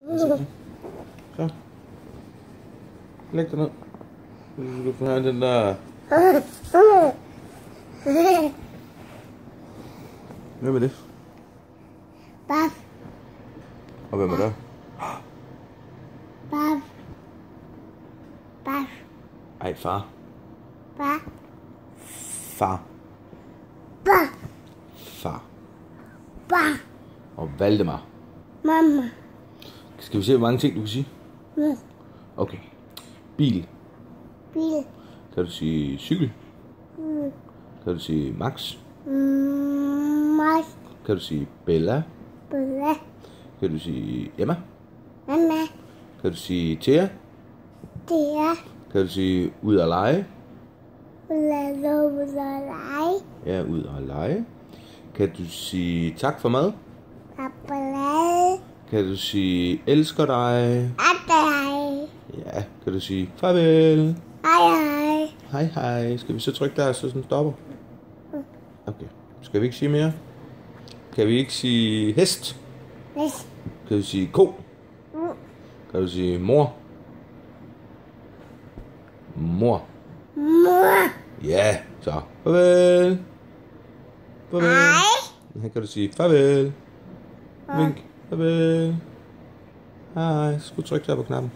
Så. Læg dig ned. Du får have den der... Hvem er det? Bab. Og hvem er der? Bab. Bab. Ej, far. Bab. Far. Bab. Far. Bab. Og Valdemar. Mamma. Skal vi se, hvor mange ting du kan sige? Mm. Okay. Bil. Bil. Kan du sige cykel? Mm. Kan du sige Max? Max. Kan du sige Bella? Bella. Kan du sige Emma? Mamma. Kan du sige Thea? Thea. Kan du sige ud at lege? Ud og lege. Ja, ud at lege. Kan du sige tak for mad? Appelade. Kan du sige elsker dig? Appelade. Ja. Kan du sige farvel? Hej hej. Hej hej. Skal vi så trykke der, så den stopper? Okay. Skal vi ikke sige mere? Kan vi ikke sige hest? Hvis. Kan du sige ko? Kan du sige mor? Mor. Mor. Ja, så. Farvel. Farvel. Hej. Her kan du sige farvel. Vink. Farvel. Hej. Så skal du trykke der på knappen.